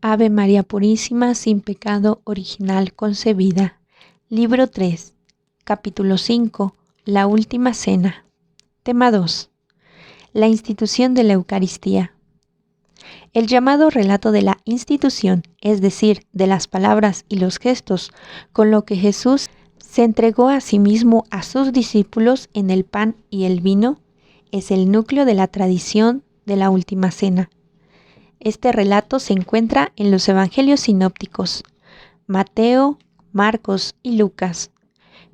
Ave María Purísima, sin pecado original concebida. Libro 3, capítulo 5, la última cena. Tema 2. La institución de la Eucaristía. El llamado relato de la institución, es decir, de las palabras y los gestos, con lo que Jesús se entregó a sí mismo a sus discípulos en el pan y el vino, es el núcleo de la tradición de la última cena. Este relato se encuentra en los evangelios sinópticos, Mateo, Marcos y Lucas,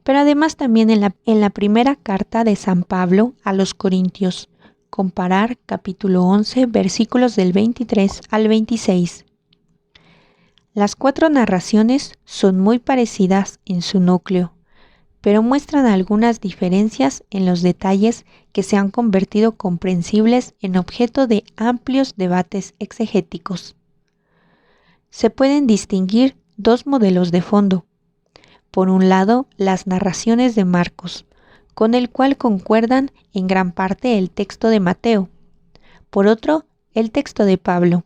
pero además también en la primera carta de San Pablo a los Corintios, comparar capítulo 11, versículos del 23 al 26. Las 4 narraciones son muy parecidas en su núcleo, pero muestran algunas diferencias en los detalles que se han convertido comprensibles en objeto de amplios debates exegéticos. Se pueden distinguir 2 modelos de fondo. Por un lado, las narraciones de Marcos, con el cual concuerdan en gran parte el texto de Mateo. Por otro, el texto de Pablo,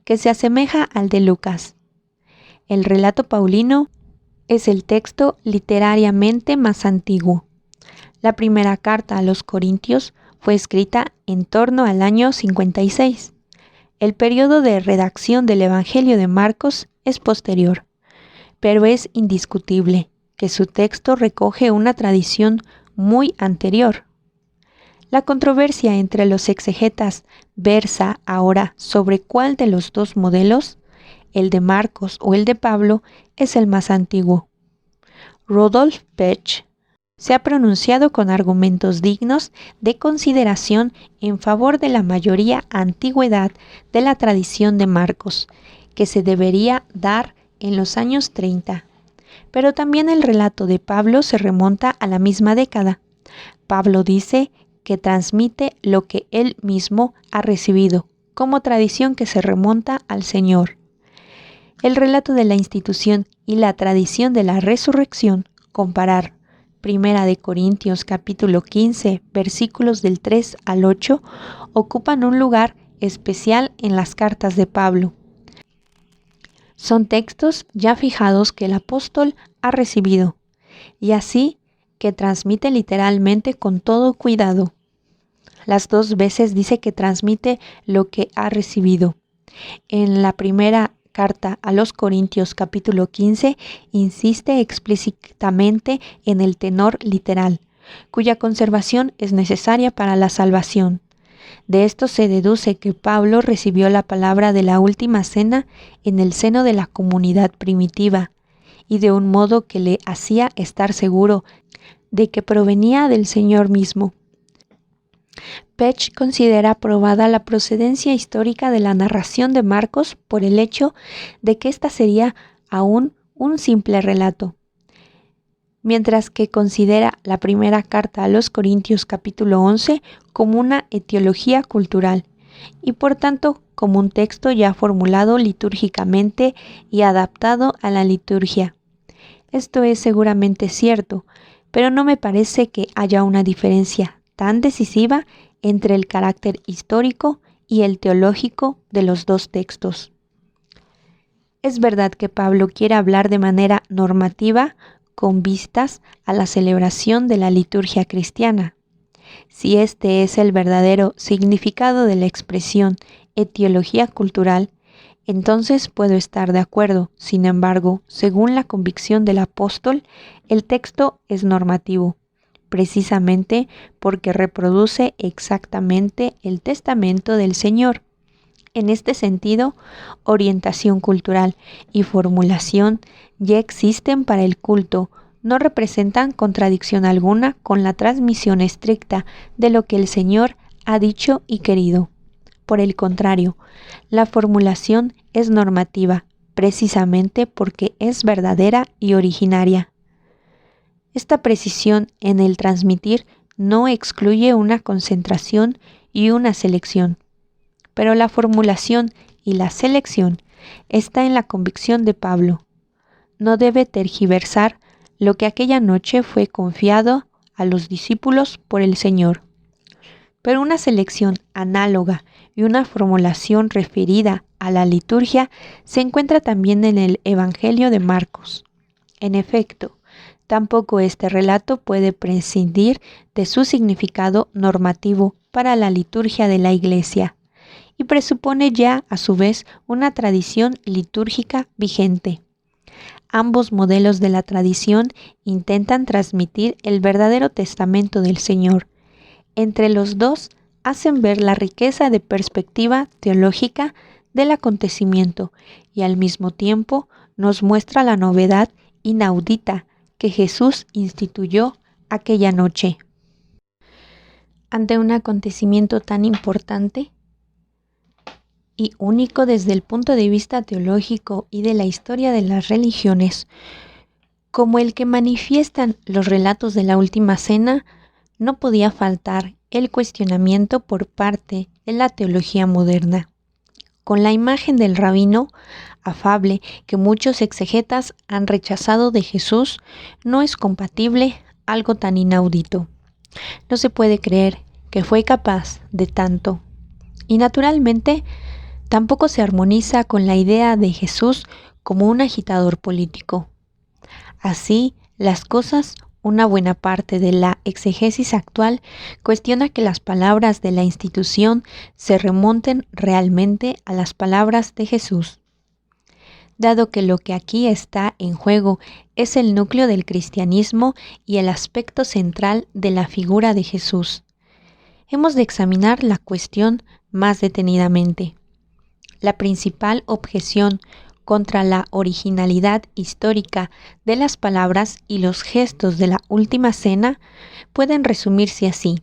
que se asemeja al de Lucas. El relato paulino es el texto literariamente más antiguo. La primera carta a los Corintios fue escrita en torno al año 56. El periodo de redacción del Evangelio de Marcos es posterior, pero es indiscutible que su texto recoge una tradición muy anterior. La controversia entre los exegetas versa ahora sobre cuál de los 2 modelos, el de Marcos o el de Pablo, es el más antiguo. Rudolf Pesch se ha pronunciado con argumentos dignos de consideración en favor de la mayoría antigüedad de la tradición de Marcos, que se debería dar en los años 30. Pero también el relato de Pablo se remonta a la misma década. Pablo dice que transmite lo que él mismo ha recibido, como tradición que se remonta al Señor. El relato de la institución y la tradición de la resurrección, comparar Primera de Corintios capítulo 15, versículos del 3 al 8, ocupan un lugar especial en las cartas de Pablo. Son textos ya fijados que el apóstol ha recibido, y así que transmite literalmente con todo cuidado. Las 2 veces dice que transmite lo que ha recibido. En la primera carta a los Corintios capítulo 15 insiste explícitamente en el tenor literal, cuya conservación es necesaria para la salvación. De esto se deduce que Pablo recibió la palabra de la última cena en el seno de la comunidad primitiva, y de un modo que le hacía estar seguro de que provenía del Señor mismo. Pesch considera probada la procedencia histórica de la narración de Marcos por el hecho de que ésta sería aún un simple relato, mientras que considera la primera carta a los Corintios capítulo 11 como una etiología cultural y por tanto como un texto ya formulado litúrgicamente y adaptado a la liturgia. Esto es seguramente cierto, pero no me parece que haya una diferencia tan decisiva entre el carácter histórico y el teológico de los 2 textos. Es verdad que Pablo quiere hablar de manera normativa con vistas a la celebración de la liturgia cristiana. Si este es el verdadero significado de la expresión etiología cultural, entonces puedo estar de acuerdo. Sin embargo, según la convicción del apóstol, el texto es normativo, precisamente porque reproduce exactamente el testamento del Señor. En este sentido, orientación cultural y formulación ya existen para el culto, no representan contradicción alguna con la transmisión estricta de lo que el Señor ha dicho y querido. Por el contrario, la formulación es normativa, precisamente porque es verdadera y originaria. Esta precisión en el transmitir no excluye una concentración y una selección, pero la formulación y la selección está en la convicción de Pablo. No debe tergiversar lo que aquella noche fue confiado a los discípulos por el Señor. Pero una selección análoga y una formulación referida a la liturgia se encuentra también en el Evangelio de Marcos. En efecto, tampoco este relato puede prescindir de su significado normativo para la liturgia de la Iglesia y presupone ya, a su vez, una tradición litúrgica vigente. Ambos modelos de la tradición intentan transmitir el verdadero testamento del Señor. Entre los dos hacen ver la riqueza de perspectiva teológica del acontecimiento y al mismo tiempo nos muestra la novedad inaudita que Jesús instituyó aquella noche. Ante un acontecimiento tan importante y único desde el punto de vista teológico y de la historia de las religiones, como el que manifiestan los relatos de la Última Cena, no podía faltar el cuestionamiento por parte de la teología moderna. Con la imagen del rabino afable que muchos exegetas han rechazado de Jesús, no es compatible algo tan inaudito. No se puede creer que fue capaz de tanto. Y naturalmente, tampoco se armoniza con la idea de Jesús como un agitador político. Así, las cosas, una buena parte de la exegesis actual cuestiona que las palabras de la institución se remonten realmente a las palabras de Jesús. Dado que lo que aquí está en juego es el núcleo del cristianismo y el aspecto central de la figura de Jesús, hemos de examinar la cuestión más detenidamente. La principal objeción contra la originalidad histórica de las palabras y los gestos de la Última Cena pueden resumirse así.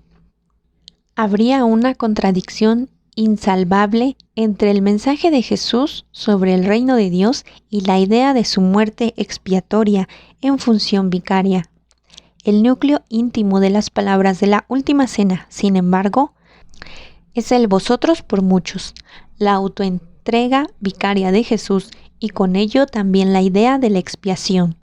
Habría una contradicción insalvable entre el mensaje de Jesús sobre el reino de Dios y la idea de su muerte expiatoria en función vicaria. El núcleo íntimo de las palabras de la Última Cena, sin embargo, es el vosotros por muchos, la autoentrega vicaria de Jesús y con ello también la idea de la expiación.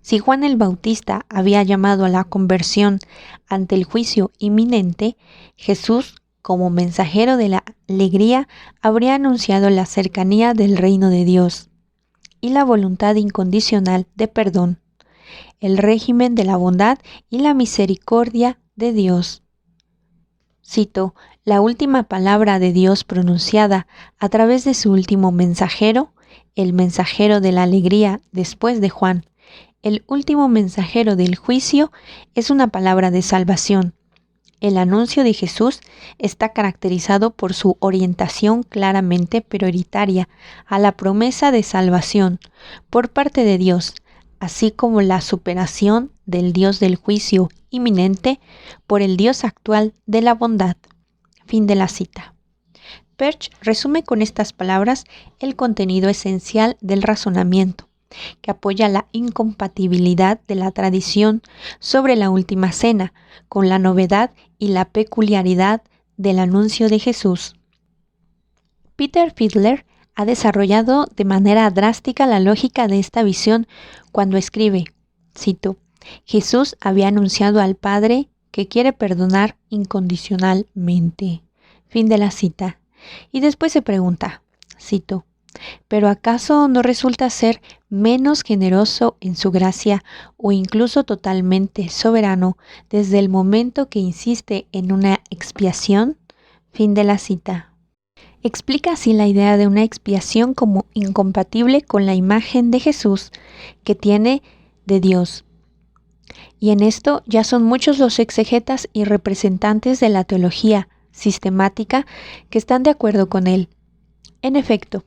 Si Juan el Bautista había llamado a la conversión ante el juicio inminente, Jesús, como mensajero de la alegría, habría anunciado la cercanía del reino de Dios y la voluntad incondicional de perdón, el régimen de la bondad y la misericordia de Dios. Cito, la última palabra de Dios pronunciada a través de su último mensajero, el mensajero de la alegría después de Juan. El último mensajero del juicio es una palabra de salvación. El anuncio de Jesús está caracterizado por su orientación claramente prioritaria a la promesa de salvación por parte de Dios, así como la superación del Dios del juicio inminente por el Dios actual de la bondad. Fin de la cita. Perch resume con estas palabras el contenido esencial del razonamiento, que apoya la incompatibilidad de la tradición sobre la Última Cena con la novedad y la peculiaridad del anuncio de Jesús. Peter Fiedler ha desarrollado de manera drástica la lógica de esta visión cuando escribe, cito, Jesús había anunciado al Padre que quiere perdonar incondicionalmente. Fin de la cita. Y después se pregunta, cito, ¿pero acaso no resulta ser menos generoso en su gracia o incluso totalmente soberano desde el momento que insiste en una expiación? Fin de la cita. Explica así la idea de una expiación como incompatible con la imagen de Jesús que tiene de Dios. Y en esto ya son muchos los exegetas y representantes de la teología sistemática que están de acuerdo con él. En efecto,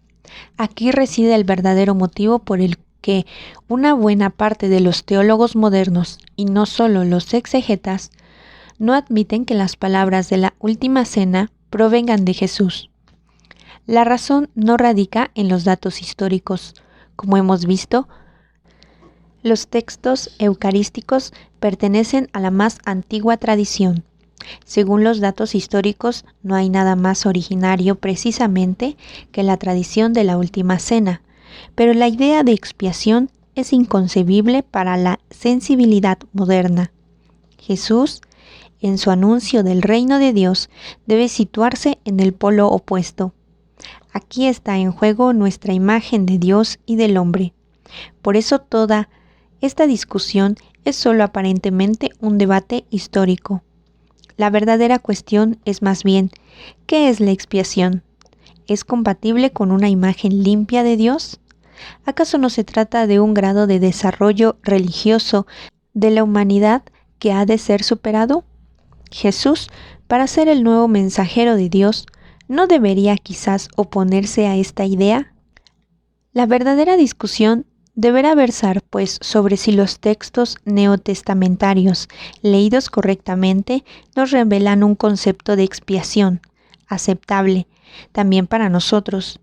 aquí reside el verdadero motivo por el que una buena parte de los teólogos modernos, y no solo los exegetas, no admiten que las palabras de la Última Cena provengan de Jesús. La razón no radica en los datos históricos. Como hemos visto, los textos eucarísticos pertenecen a la más antigua tradición. Según los datos históricos, no hay nada más originario precisamente que la tradición de la Última Cena, pero la idea de expiación es inconcebible para la sensibilidad moderna. Jesús en su anuncio del reino de Dios, debe situarse en el polo opuesto. Aquí está en juego nuestra imagen de Dios y del hombre. Por eso toda esta discusión es solo aparentemente un debate histórico. La verdadera cuestión es más bien, ¿qué es la expiación? ¿Es compatible con una imagen limpia de Dios? ¿Acaso no se trata de un grado de desarrollo religioso de la humanidad que ha de ser superado? Jesús, para ser el nuevo mensajero de Dios, ¿no debería quizás oponerse a esta idea? La verdadera discusión deberá versar, pues, sobre si los textos neotestamentarios, leídos correctamente, nos revelan un concepto de expiación aceptable también para nosotros,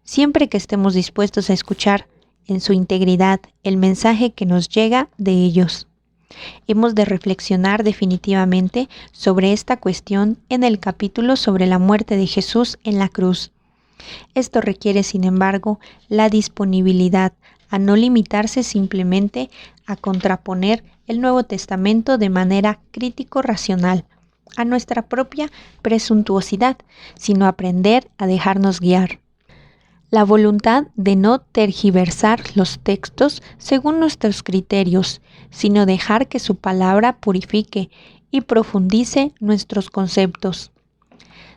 siempre que estemos dispuestos a escuchar en su integridad el mensaje que nos llega de ellos. Hemos de reflexionar definitivamente sobre esta cuestión en el capítulo sobre la muerte de Jesús en la cruz. Esto requiere, sin embargo, la disponibilidad a no limitarse simplemente a contraponer el Nuevo Testamento de manera crítico-racional a nuestra propia presuntuosidad, sino aprender a dejarnos guiar. La voluntad de no tergiversar los textos según nuestros criterios, sino dejar que su palabra purifique y profundice nuestros conceptos.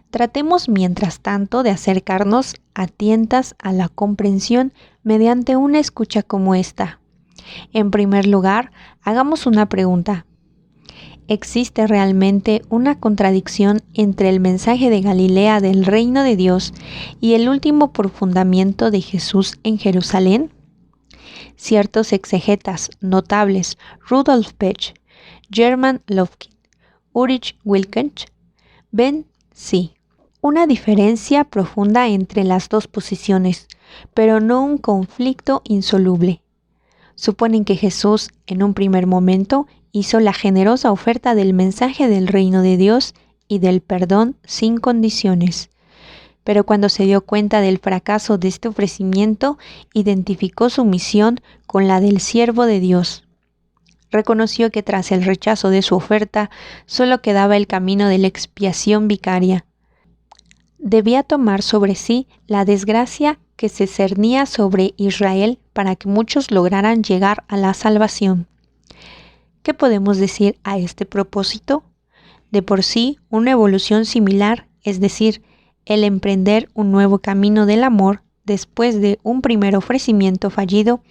Tratemos, mientras tanto, de acercarnos a tientas a la comprensión mediante una escucha como esta. En primer lugar, hagamos una pregunta. ¿Existe realmente una contradicción entre el mensaje de Galilea del reino de Dios y el último profundamiento de Jesús en Jerusalén? Ciertos exegetas notables, Rudolf Pesch, German Lofkin, Ulrich Wilkelch, ven, sí, una diferencia profunda entre las dos posiciones, pero no un conflicto insoluble. Suponen que Jesús, en un primer momento, hizo la generosa oferta del mensaje del reino de Dios y del perdón sin condiciones. Pero cuando se dio cuenta del fracaso de este ofrecimiento, identificó su misión con la del siervo de Dios. Reconoció que tras el rechazo de su oferta, solo quedaba el camino de la expiación vicaria. Debía tomar sobre sí la desgracia que se cernía sobre Israel para que muchos lograran llegar a la salvación. ¿Qué podemos decir a este propósito? De por sí, una evolución similar, es decir, el emprender un nuevo camino del amor después de un primer ofrecimiento fallido,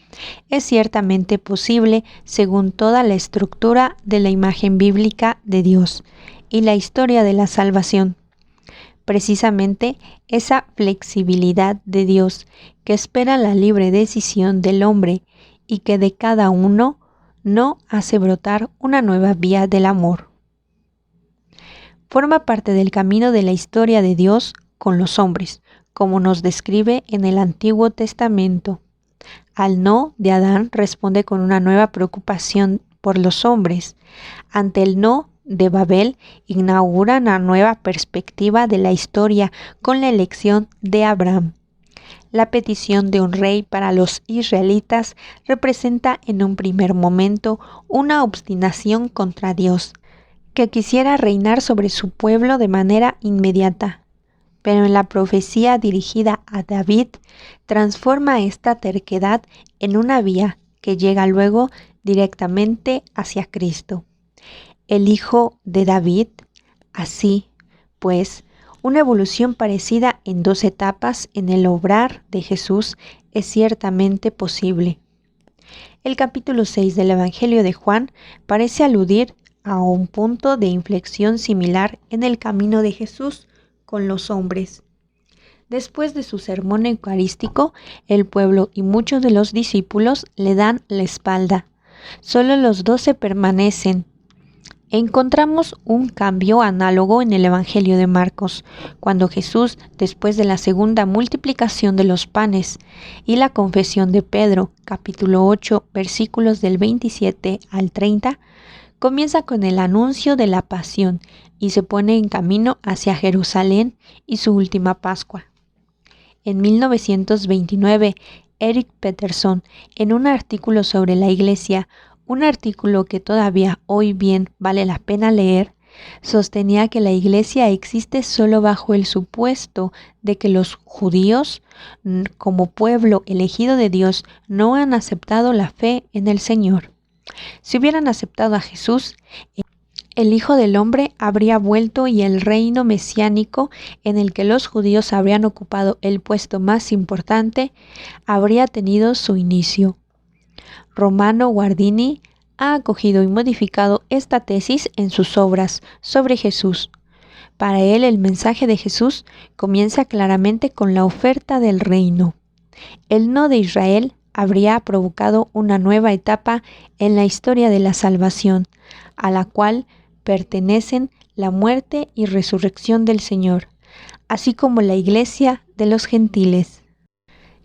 es ciertamente posible según toda la estructura de la imagen bíblica de Dios y la historia de la salvación. Precisamente esa flexibilidad de Dios que espera la libre decisión del hombre y que de cada uno no hace brotar una nueva vía del amor. Forma parte del camino de la historia de Dios con los hombres, como nos describe en el Antiguo Testamento. Al no de Adán responde con una nueva preocupación por los hombres. Ante el no de Babel inaugura una nueva perspectiva de la historia con la elección de Abraham. La petición de un rey para los israelitas representa en un primer momento una obstinación contra Dios, que quisiera reinar sobre su pueblo de manera inmediata. Pero en la profecía dirigida a David, transforma esta terquedad en una vía que llega luego directamente hacia Cristo, el Hijo de David. Así, pues, una evolución parecida en dos etapas en el obrar de Jesús es ciertamente posible. El capítulo 6 del Evangelio de Juan parece aludir a un punto de inflexión similar en el camino de Jesús con los hombres. Después de su sermón eucarístico, el pueblo y muchos de los discípulos le dan la espalda. Solo los 12 permanecen. Encontramos un cambio análogo en el Evangelio de Marcos, cuando Jesús, después de la segunda multiplicación de los panes y la confesión de Pedro, capítulo 8, versículos del 27 al 30, comienza con el anuncio de la pasión y se pone en camino hacia Jerusalén y su última Pascua. En 1929, Eric Peterson, en un artículo sobre la Iglesia, un artículo que todavía hoy bien vale la pena leer, Sostenía que la Iglesia existe solo bajo el supuesto de que los judíos, como pueblo elegido de Dios, no han aceptado la fe en el Señor. Si hubieran aceptado a Jesús, el Hijo del Hombre habría vuelto y el reino mesiánico, en el que los judíos habrían ocupado el puesto más importante, habría tenido su inicio. Romano Guardini ha acogido y modificado esta tesis en sus obras sobre Jesús. Para él, el mensaje de Jesús comienza claramente con la oferta del reino. El no de Israel habría provocado una nueva etapa en la historia de la salvación, a la cual pertenecen la muerte y resurrección del Señor, así como la Iglesia de los gentiles.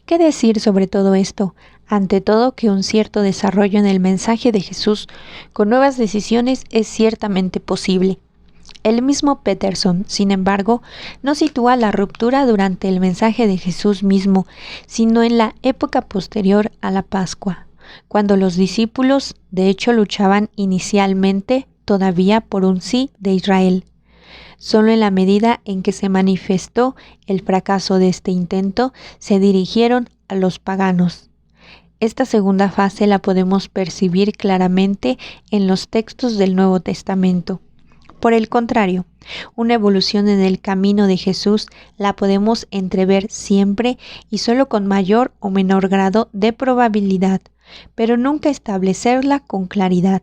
¿Qué decir sobre todo esto? Ante todo, que un cierto desarrollo en el mensaje de Jesús con nuevas decisiones es ciertamente posible. El mismo Peterson, sin embargo, no sitúa la ruptura durante el mensaje de Jesús mismo, sino en la época posterior a la Pascua, cuando los discípulos de hecho luchaban inicialmente todavía por un sí de Israel. Solo en la medida en que se manifestó el fracaso de este intento, se dirigieron a los paganos. Esta segunda fase la podemos percibir claramente en los textos del Nuevo Testamento. Por el contrario, una evolución en el camino de Jesús la podemos entrever siempre y solo con mayor o menor grado de probabilidad, pero nunca establecerla con claridad.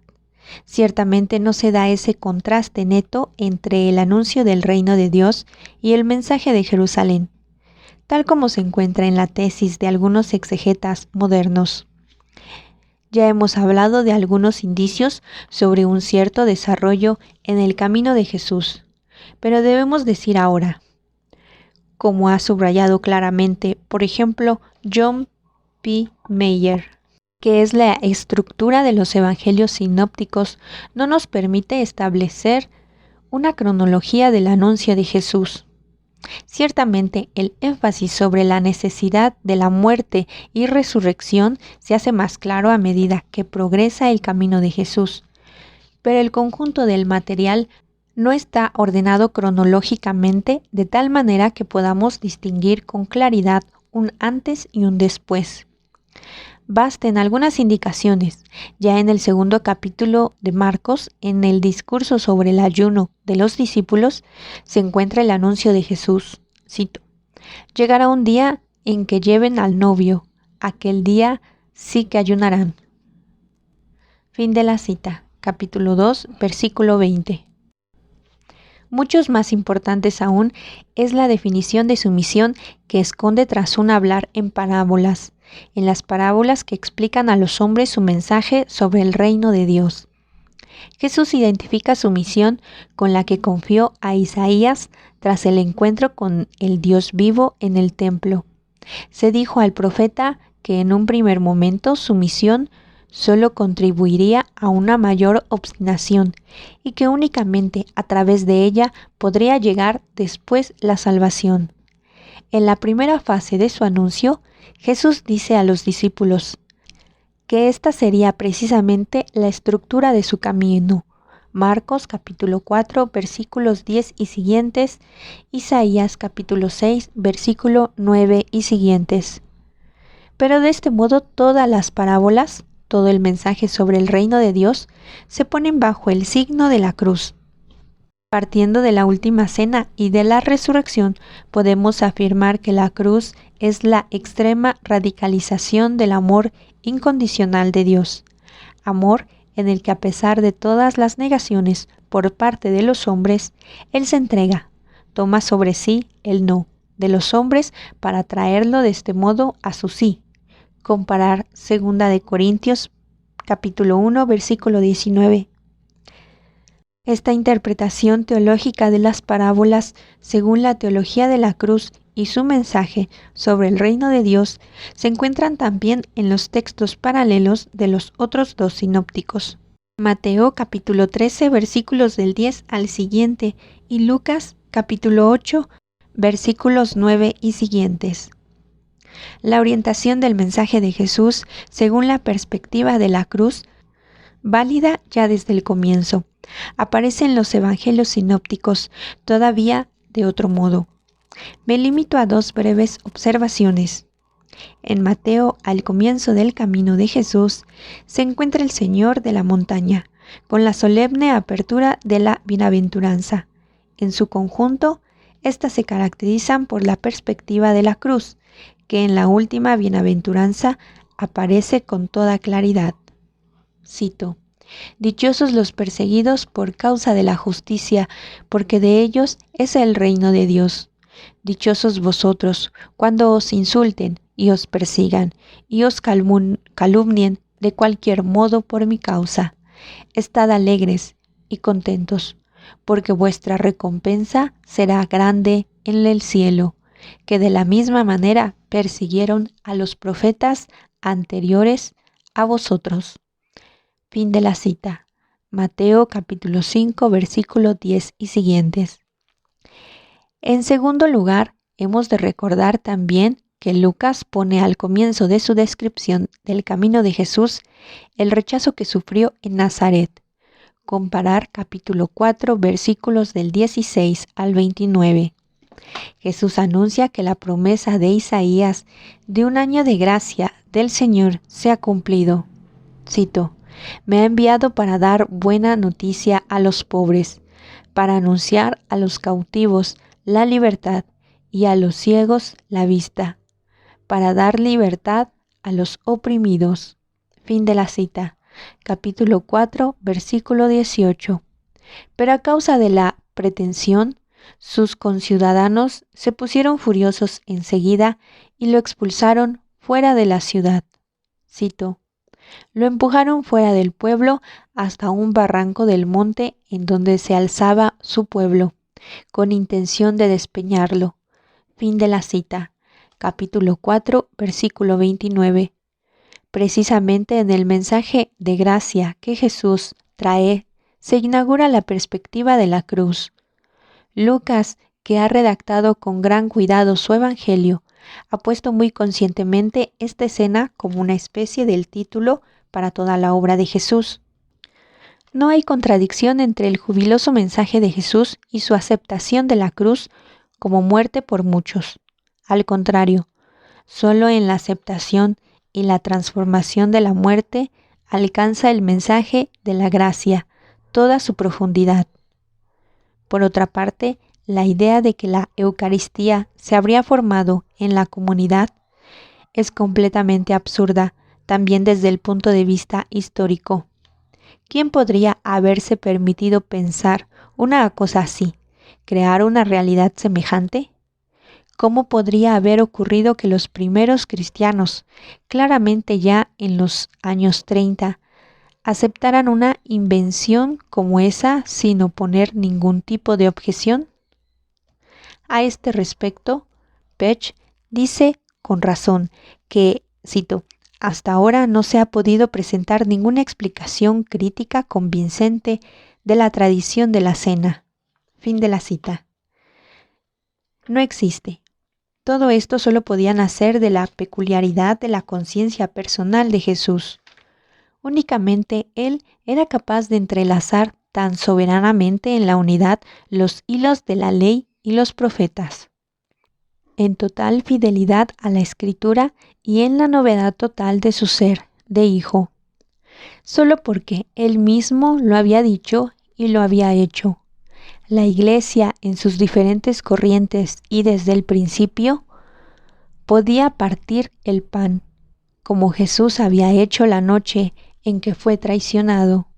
Ciertamente no se da ese contraste neto entre el anuncio del reino de Dios y el mensaje de Jerusalén, tal como se encuentra en la tesis de algunos exegetas modernos. Ya hemos hablado de algunos indicios sobre un cierto desarrollo en el camino de Jesús, pero debemos decir ahora, como ha subrayado claramente, por ejemplo, John P. Meyer, que es la estructura de los evangelios sinópticos, no nos permite establecer una cronología del anuncio de Jesús. Ciertamente, el énfasis sobre la necesidad de la muerte y resurrección se hace más claro a medida que progresa el camino de Jesús, pero el conjunto del material no está ordenado cronológicamente de tal manera que podamos distinguir con claridad un antes y un después. Basten algunas indicaciones. Ya en el segundo capítulo de Marcos, en el discurso sobre el ayuno de los discípulos, se encuentra el anuncio de Jesús. Cito: «Llegará un día en que lleven al novio, aquel día sí que ayunarán». Fin de la cita. Capítulo 2, versículo 20. Muchos más importantes aún es la definición de su misión que esconde tras un hablar en parábolas, en las parábolas que explican a los hombres su mensaje sobre el reino de Dios. Jesús identifica su misión con la que confió a Isaías tras el encuentro con el Dios vivo en el templo. Se dijo al profeta que en un primer momento su misión solo contribuiría a una mayor obstinación y que únicamente a través de ella podría llegar después la salvación. En la primera fase de su anuncio, Jesús dice a los discípulos que esta sería precisamente la estructura de su camino. Marcos capítulo 4, versículos 10 y siguientes, Isaías capítulo 6, versículo 9 y siguientes. Pero de este modo todas las parábolas, todo el mensaje sobre el reino de Dios, se ponen bajo el signo de la cruz. Partiendo de la última cena y de la resurrección, podemos afirmar que la cruz es la extrema radicalización del amor incondicional de Dios, amor en el que a pesar de todas las negaciones por parte de los hombres, Él se entrega, toma sobre sí el no de los hombres para traerlo de este modo a su sí. Comparar 2 de Corintios capítulo 1, versículo 19. Esta interpretación teológica de las parábolas, según la teología de la cruz y su mensaje sobre el reino de Dios, se encuentran también en los textos paralelos de los otros dos sinópticos. Mateo capítulo 13, versículos del 10 al siguiente, y Lucas capítulo 8, versículos 9 y siguientes. La orientación del mensaje de Jesús, según la perspectiva de la cruz, válida ya desde el comienzo, Aparece en los evangelios sinópticos todavía de otro modo. Me limito a 2 breves observaciones. En Mateo, al comienzo del camino de Jesús, se encuentra el Señor de la montaña, con la solemne apertura de la bienaventuranza. En su conjunto, estas se caracterizan por la perspectiva de la cruz, que en la última bienaventuranza aparece con toda claridad. Cito: Dichosos los perseguidos por causa de la justicia, porque de ellos es el reino de Dios. Dichosos vosotros, cuando os insulten y os persigan, y os calumnien de cualquier modo por mi causa. Estad alegres y contentos, porque vuestra recompensa será grande en el cielo, que de la misma manera persiguieron a los profetas anteriores a vosotros. Fin de la cita. Mateo capítulo 5, versículo 10 y siguientes. En segundo lugar, hemos de recordar también que Lucas pone al comienzo de su descripción del camino de Jesús el rechazo que sufrió en Nazaret. Comparar capítulo 4, versículos del 16 al 29. Jesús anuncia que la promesa de Isaías de un año de gracia del Señor se ha cumplido. Cito: Me ha enviado para dar buena noticia a los pobres, para anunciar a los cautivos la libertad y a los ciegos la vista, para dar libertad a los oprimidos. Fin de la cita. Capítulo 4, versículo 18. Pero a causa de la pretensión, sus conciudadanos se pusieron furiosos enseguida y lo expulsaron fuera de la ciudad. Cito: Lo empujaron fuera del pueblo hasta un barranco del monte en donde se alzaba su pueblo, con intención de despeñarlo. Fin de la cita. Capítulo 4, versículo 29. Precisamente en el mensaje de gracia que Jesús trae, se inaugura la perspectiva de la cruz. Lucas, que ha redactado con gran cuidado su evangelio, ha puesto muy conscientemente esta escena como una especie del título para toda la obra de Jesús. No hay contradicción entre el jubiloso mensaje de Jesús y su aceptación de la cruz como muerte por muchos. Al contrario, solo en la aceptación y la transformación de la muerte alcanza el mensaje de la gracia toda su profundidad. Por otra parte, la idea de que la Eucaristía se habría formado en la comunidad es completamente absurda, también desde el punto de vista histórico. ¿Quién podría haberse permitido pensar una cosa así, crear una realidad semejante? ¿Cómo podría haber ocurrido que los primeros cristianos, claramente ya en los años 30, aceptaran una invención como esa sin oponer ningún tipo de objeción? A este respecto, Pech dice con razón que, cito, hasta ahora no se ha podido presentar ninguna explicación crítica convincente de la tradición de la cena. Fin de la cita. No existe. Todo esto solo podía nacer de la peculiaridad de la conciencia personal de Jesús. Únicamente Él era capaz de entrelazar tan soberanamente en la unidad los hilos de la ley y los profetas, en total fidelidad a la Escritura y en la novedad total de su ser de Hijo, solo porque Él mismo lo había dicho y lo había hecho. La Iglesia, en sus diferentes corrientes y desde el principio, podía partir el pan, como Jesús había hecho la noche en que fue traicionado.